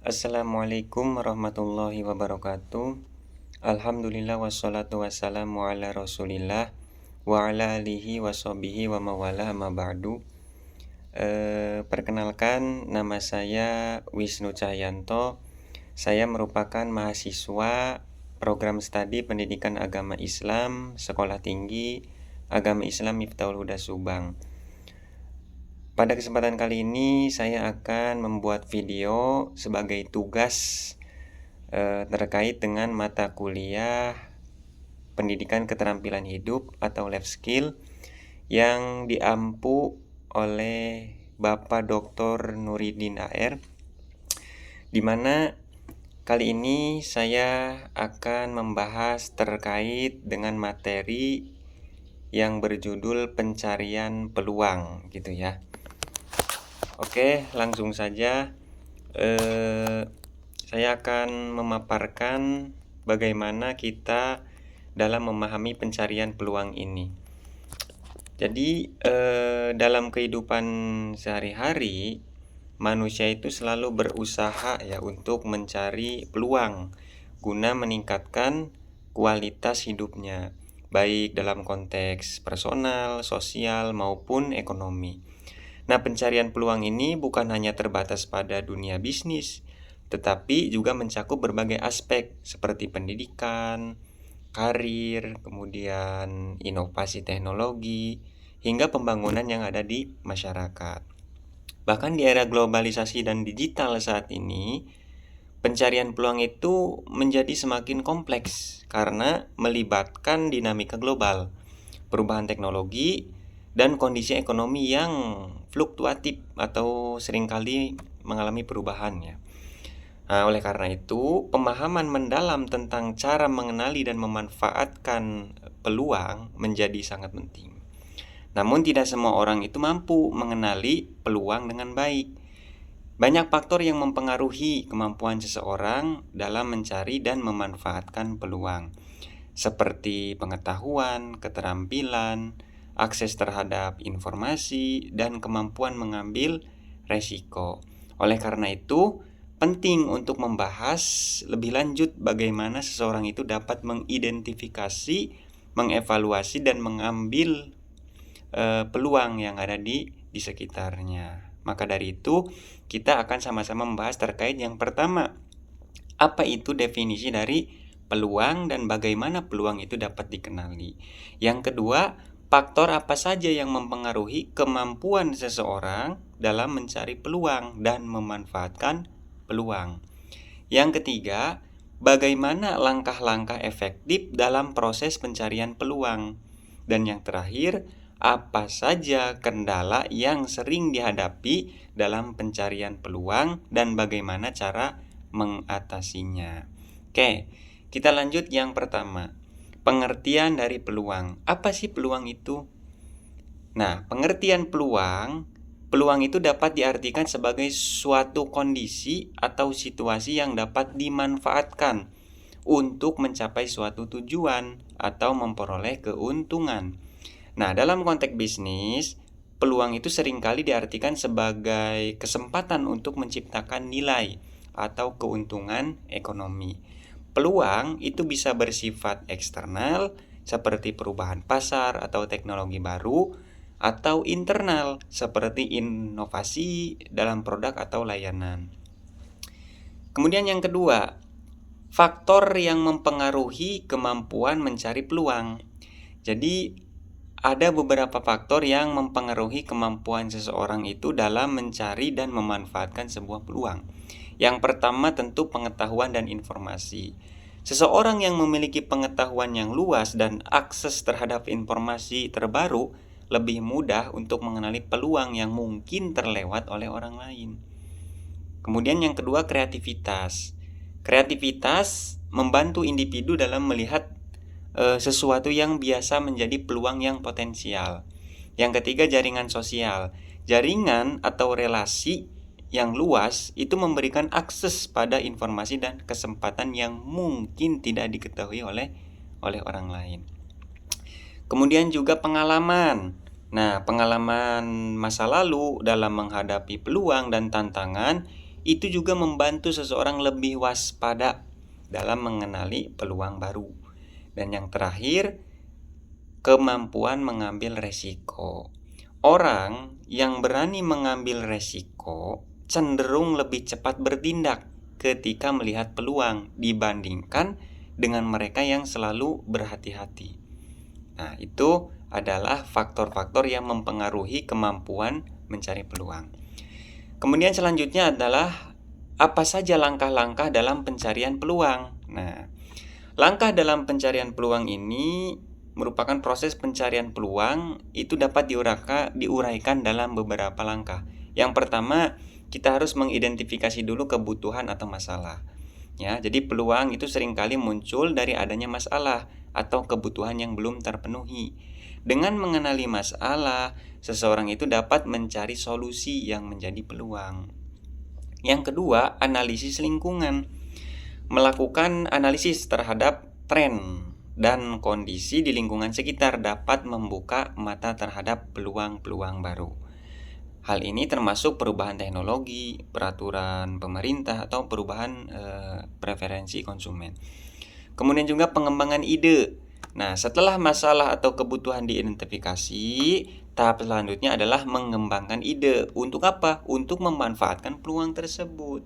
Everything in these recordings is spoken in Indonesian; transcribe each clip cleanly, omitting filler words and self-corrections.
Assalamualaikum warahmatullahi wabarakatuh. Alhamdulillah wassalatu wassalamu ala rasulillah wa ala alihi washabihi wa mawala ma ba'du. Perkenalkan, nama saya Wisnu Cahyanto. Saya merupakan mahasiswa program studi Pendidikan Agama Islam Sekolah Tinggi Agama Islam Miftahul Huda Subang. Pada kesempatan kali ini saya akan membuat video sebagai tugas terkait dengan mata kuliah Pendidikan Keterampilan Hidup atau Life Skill yang diampu oleh Bapak Dr. Nuridin AR, di mana kali ini saya akan membahas terkait dengan materi yang berjudul pencarian peluang gitu ya. Oke, langsung saja saya akan memaparkan bagaimana kita dalam memahami pencarian peluang ini. Jadi dalam kehidupan sehari-hari manusia itu selalu berusaha ya untuk mencari peluang guna meningkatkan kualitas hidupnya, baik dalam konteks personal, sosial maupun ekonomi. Nah, pencarian peluang ini bukan hanya terbatas pada dunia bisnis, tetapi juga mencakup berbagai aspek seperti pendidikan, karir, kemudian inovasi teknologi, hingga pembangunan yang ada di masyarakat. Bahkan di era globalisasi dan digital saat ini, pencarian peluang itu menjadi semakin kompleks karena melibatkan dinamika global, perubahan teknologi, dan kondisi ekonomi yang fluktuatif atau seringkali mengalami perubahan ya. Nah, oleh karena itu, pemahaman mendalam tentang cara mengenali dan memanfaatkan peluang menjadi sangat penting. Namun tidak semua orang itu mampu mengenali peluang dengan baik. Banyak faktor yang mempengaruhi kemampuan seseorang dalam mencari dan memanfaatkan peluang, seperti pengetahuan, keterampilan, akses terhadap informasi, dan kemampuan mengambil resiko. Oleh karena itu, penting untuk membahas lebih lanjut bagaimana seseorang itu dapat mengidentifikasi, mengevaluasi, dan mengambil peluang yang ada di sekitarnya. Maka dari itu, kita akan sama-sama membahas terkait yang pertama, apa itu definisi dari peluang dan bagaimana peluang itu dapat dikenali. Yang kedua, faktor apa saja yang mempengaruhi kemampuan seseorang dalam mencari peluang dan memanfaatkan peluang. Yang ketiga, bagaimana langkah-langkah efektif dalam proses pencarian peluang. Dan yang terakhir, apa saja kendala yang sering dihadapi dalam pencarian peluang dan bagaimana cara mengatasinya. Oke, kita lanjut yang pertama. Pengertian dari peluang. Apa sih peluang itu? Nah, pengertian peluang itu dapat diartikan sebagai suatu kondisi atau situasi yang dapat dimanfaatkan untuk mencapai suatu tujuan atau memperoleh keuntungan. Nah, dalam konteks bisnis, peluang itu seringkali diartikan sebagai kesempatan untuk menciptakan nilai atau keuntungan ekonomi. Peluang itu bisa bersifat eksternal seperti perubahan pasar atau teknologi baru, atau internal seperti inovasi dalam produk atau layanan. Kemudian yang kedua, faktor yang mempengaruhi kemampuan mencari peluang. Jadi ada beberapa faktor yang mempengaruhi kemampuan seseorang itu dalam mencari dan memanfaatkan sebuah peluang. Yang pertama tentu pengetahuan dan informasi. Seseorang yang memiliki pengetahuan yang luas dan akses terhadap informasi terbaru lebih mudah untuk mengenali peluang yang mungkin terlewat oleh orang lain. Kemudian yang kedua, kreativitas. Kreativitas membantu individu dalam melihat sesuatu yang biasa menjadi peluang yang potensial. Yang ketiga, jaringan sosial. Jaringan atau relasi yang luas itu memberikan akses pada informasi dan kesempatan yang mungkin tidak diketahui oleh orang lain. Kemudian juga pengalaman. Nah, pengalaman masa lalu dalam menghadapi peluang dan tantangan itu juga membantu seseorang lebih waspada dalam mengenali peluang baru. Dan yang terakhir, kemampuan mengambil resiko. Orang yang berani mengambil resiko cenderung lebih cepat bertindak ketika melihat peluang dibandingkan dengan mereka yang selalu berhati-hati. Nah, itu adalah faktor-faktor yang mempengaruhi kemampuan mencari peluang. Kemudian selanjutnya adalah apa saja langkah-langkah dalam pencarian peluang. Nah, langkah dalam pencarian peluang ini merupakan proses pencarian peluang itu dapat diuraikan dalam beberapa langkah. Yang pertama, kita harus mengidentifikasi dulu kebutuhan atau masalah. Ya, jadi peluang itu seringkali muncul dari adanya masalah atau kebutuhan yang belum terpenuhi. Dengan mengenali masalah, seseorang itu dapat mencari solusi yang menjadi peluang. Yang kedua, analisis lingkungan. Melakukan analisis terhadap tren dan kondisi di lingkungan sekitar dapat membuka mata terhadap peluang-peluang baru. Hal ini termasuk perubahan teknologi, peraturan pemerintah, atau perubahan preferensi konsumen. Kemudian juga pengembangan ide. Nah, setelah masalah atau kebutuhan diidentifikasi, tahap selanjutnya adalah mengembangkan ide. Untuk apa? Untuk memanfaatkan peluang tersebut.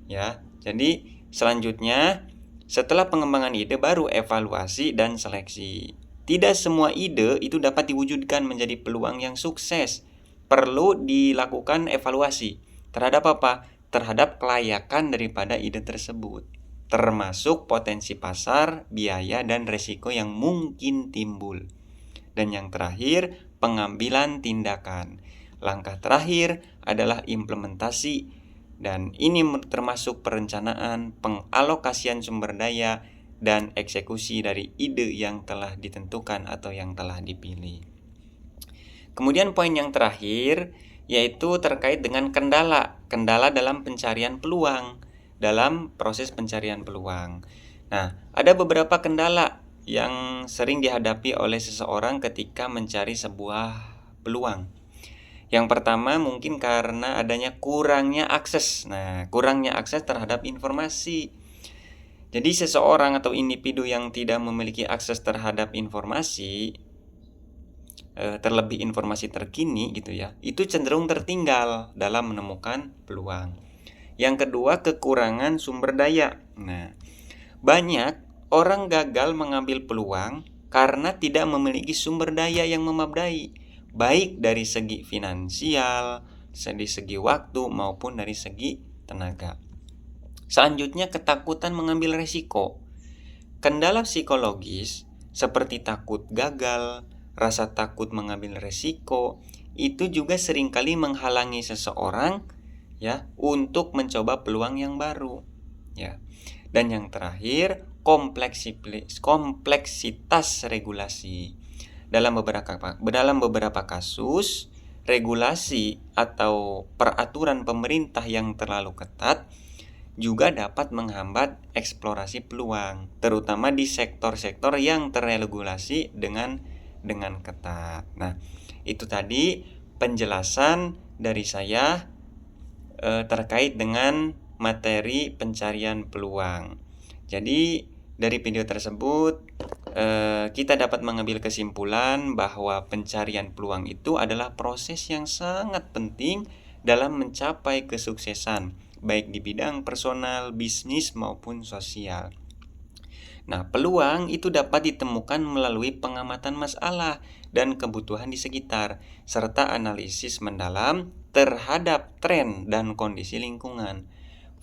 Ya, jadi selanjutnya setelah pengembangan ide baru evaluasi dan seleksi. Tidak semua ide itu dapat diwujudkan menjadi peluang yang sukses. Perlu dilakukan evaluasi terhadap apa? Terhadap kelayakan daripada ide tersebut, termasuk potensi pasar, biaya, dan resiko yang mungkin timbul. Dan yang terakhir, pengambilan tindakan. Langkah terakhir adalah implementasi, dan ini termasuk perencanaan, pengalokasian sumber daya, dan eksekusi dari ide yang telah ditentukan atau yang telah dipilih. Kemudian poin yang terakhir yaitu terkait dengan kendala dalam pencarian peluang, dalam proses pencarian peluang. Nah, ada beberapa kendala yang sering dihadapi oleh seseorang ketika mencari sebuah peluang. Yang pertama mungkin karena adanya kurangnya akses. Nah, kurangnya akses terhadap informasi. Jadi seseorang atau individu yang tidak memiliki akses terhadap informasi, terlebih informasi terkini gitu ya, itu cenderung tertinggal dalam menemukan peluang. Yang kedua, kekurangan sumber daya. Nah, banyak orang gagal mengambil peluang karena tidak memiliki sumber daya yang memadai, baik dari segi finansial, dari segi waktu, maupun dari segi tenaga. Selanjutnya, ketakutan mengambil resiko. Kendala psikologis seperti takut gagal, rasa takut mengambil resiko, itu juga seringkali menghalangi seseorang ya untuk mencoba peluang yang baru ya. Dan yang terakhir, kompleksitas regulasi. Dalam beberapa kasus, regulasi atau peraturan pemerintah yang terlalu ketat juga dapat menghambat eksplorasi peluang, terutama di sektor-sektor yang terregulasi dengan ketat. Nah, itu tadi penjelasan dari saya terkait dengan materi pencarian peluang. Jadi dari video tersebut kita dapat mengambil kesimpulan bahwa pencarian peluang itu adalah proses yang sangat penting dalam mencapai kesuksesan, baik di bidang personal, bisnis, maupun sosial. Nah, peluang itu dapat ditemukan melalui pengamatan masalah dan kebutuhan di sekitar, serta analisis mendalam terhadap tren dan kondisi lingkungan.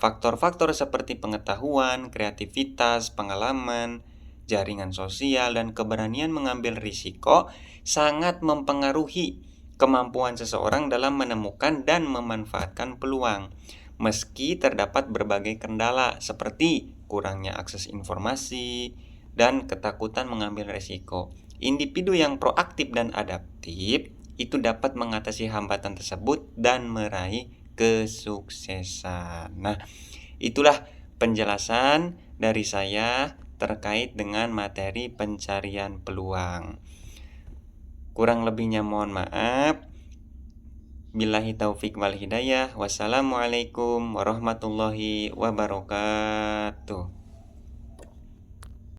Faktor-faktor seperti pengetahuan, kreativitas, pengalaman, jaringan sosial, dan keberanian mengambil risiko sangat mempengaruhi kemampuan seseorang dalam menemukan dan memanfaatkan peluang. Meski terdapat berbagai kendala seperti kurangnya akses informasi dan ketakutan mengambil risiko, individu yang proaktif dan adaptif itu dapat mengatasi hambatan tersebut dan meraih kesuksesan. Nah, itulah penjelasan dari saya terkait dengan materi pencarian peluang. Kurang lebihnya mohon maaf. Billahi taufik wal hidayah. Wassalamualaikum warahmatullahi wabarakatuh.